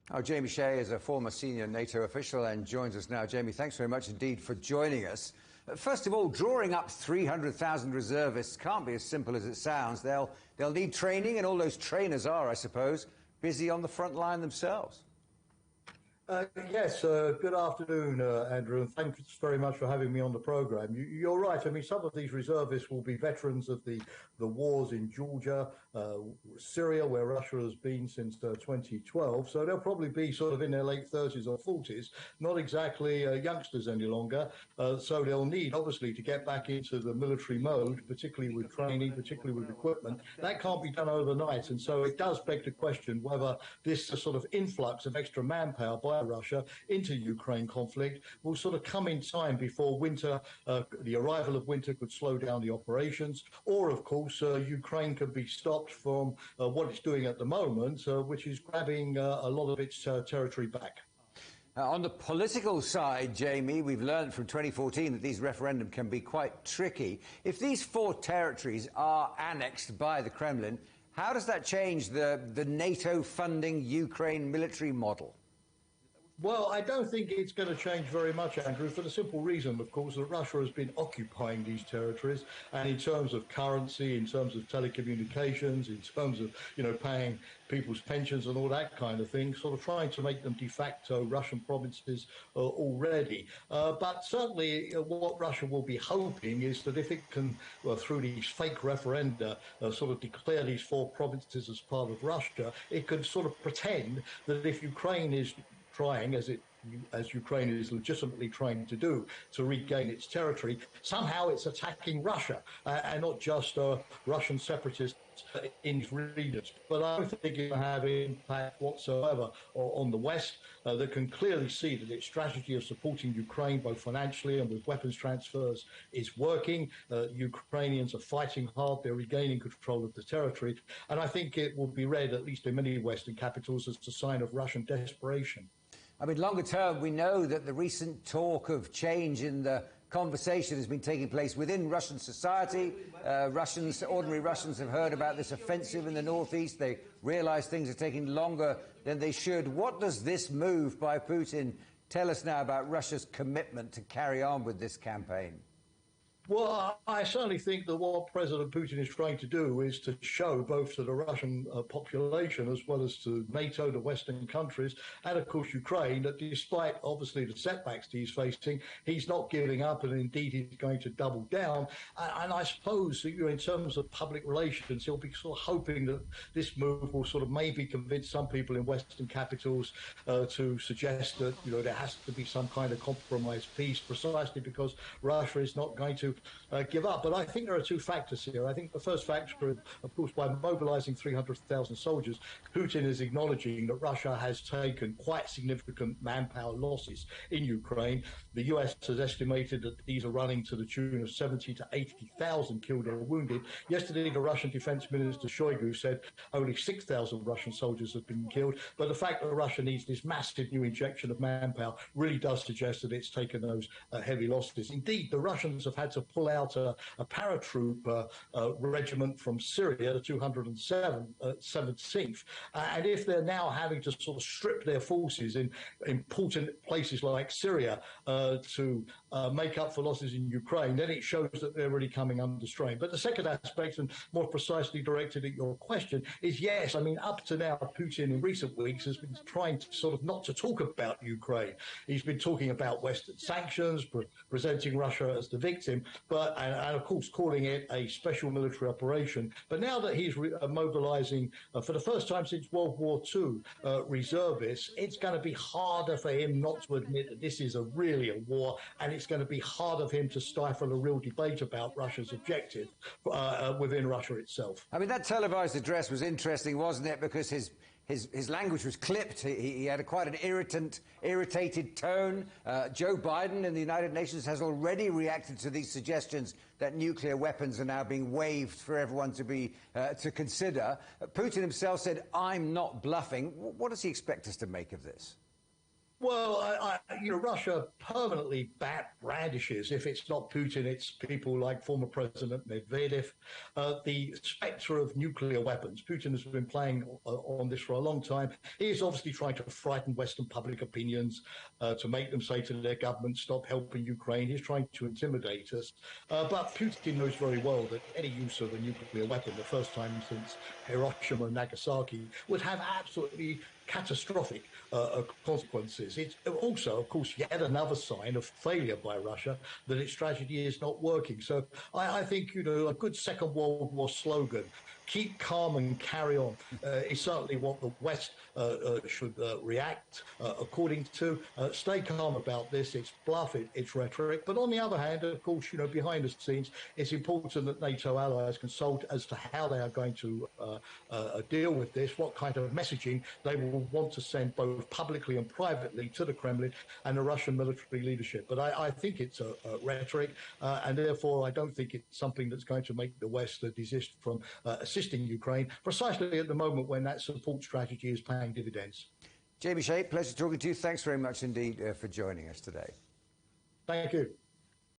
Oh, Jamie Shea is a former senior NATO official and joins us now. Jamie, thanks very much indeed for joining us. First of all, drawing up 300,000 reservists can't be as simple as it sounds. They'll need training, and all those trainers are, I suppose, busy on the front line themselves. Yes, good afternoon, Andrew, and thanks very much for having me on the programme. You're right. I mean, some of these reservists will be veterans of the wars in Georgia, Syria, where Russia has been since 2012. So they'll probably be sort of in their late 30s or 40s, not exactly youngsters any longer. So they'll need, obviously, to get back into the military mode, particularly with training, particularly with equipment. That can't be done overnight. And so it does beg the question whether this sort of influx of extra manpower by Russia into Ukraine conflict will sort of come in time before winter, the arrival of winter could slow down the operations, or of course Ukraine could be stopped from what it's doing at the moment, which is grabbing a lot of its territory back. On the political side, Jamie, we've learned from 2014 that these referendums can be quite tricky. If these four territories are annexed by the Kremlin, how does that change the NATO funding Ukraine military model? Well, I don't think it's going to change very much, Andrew, for the simple reason, of course, that Russia has been occupying these territories. And in terms of currency, in terms of telecommunications, in terms of, paying people's pensions and all that kind of thing, sort of trying to make them de facto Russian provinces already. But certainly what Russia will be hoping is that if it can, through these fake referenda, sort of declare these four provinces as part of Russia, it could sort of pretend that if Ukraine is trying, as Ukraine is legitimately trying to do, to regain its territory, somehow it's attacking Russia and not just Russian separatists in regions. But I don't think it will have an impact whatsoever on the West. That can clearly see that its strategy of supporting Ukraine, both financially and with weapons transfers, is working. Ukrainians are fighting hard. They're regaining control of the territory. And I think it will be read, at least in many Western capitals, as a sign of Russian desperation. I mean, longer term, we know that the recent talk of change in the conversation has been taking place within Russian society. Ordinary Russians have heard about this offensive in the northeast. They realise things are taking longer than they should. What does this move by Putin tell us now about Russia's commitment to carry on with this campaign? Well, I certainly think that what President Putin is trying to do is to show both to the Russian population as well as to NATO, the Western countries, and of course Ukraine, that despite obviously the setbacks he's facing, he's not giving up, and indeed he's going to double down. And I suppose, in terms of public relations, he'll be sort of hoping that this move will sort of maybe convince some people in Western capitals to suggest that there has to be some kind of compromise peace, precisely because Russia is not going to give up. But I think there are two factors here. I think the first factor, of course, by mobilizing 300,000 soldiers, Putin is acknowledging that Russia has taken quite significant manpower losses in Ukraine. The US has estimated that these are running to the tune of 70 to 80,000 killed or wounded. Yesterday, the Russian Defense Minister Shoigu said only 6,000 Russian soldiers have been killed. But the fact that Russia needs this massive new injection of manpower really does suggest that it's taken those heavy losses. Indeed, the Russians have had to pull out a paratroop regiment from Syria, the 207th. And if they're now having to sort of strip their forces in important places like Syria to make up for losses in Ukraine, then it shows that they're really coming under strain. But the second aspect, and more precisely directed at your question, is yes, I mean, up to now, Putin in recent weeks has been trying to sort of not to talk about Ukraine. He's been talking about Western sanctions, presenting Russia as the victim, and of course calling it a special military operation. But now that he's mobilizing, for the first time since World War II, reservists, it's going to be harder for him not to admit that this is really a war, and it's going to be hard of him to stifle a real debate about Russia's objective within Russia itself. I mean, that televised address was interesting, wasn't it? Because his language was clipped. He had quite an irritated tone. Joe Biden in the United Nations has already reacted to these suggestions that nuclear weapons are now being waived for everyone to consider. Putin himself said, "I'm not bluffing." What does he expect us to make of this? Well, Russia permanently brandishes, if it's not Putin, it's people like former President Medvedev, the spectre of nuclear weapons. Putin has been playing on this for a long time. He is obviously trying to frighten Western public opinions, to make them say to their government, stop helping Ukraine. He's trying to intimidate us. But Putin knows very well that any use of a nuclear weapon, the first time since Hiroshima and Nagasaki, would have absolutely catastrophic consequences. It's also, of course, yet another sign of failure by Russia that its strategy is not working. So I think, a good Second World War slogan, keep calm and carry on, is certainly what the West should react according to. Stay calm about this. It's bluff, it's rhetoric. But on the other hand, of course, behind the scenes, it's important that NATO allies consult as to how they are going to deal with this, what kind of messaging they will want to send both publicly and privately to the Kremlin and the Russian military leadership. But I think it's a rhetoric, and therefore I don't think it's something that's going to make the West desist from assisting Ukraine, precisely at the moment when that support strategy is paying dividends. Jamie Shea, pleasure talking to you. Thanks very much indeed for joining us today. Thank you.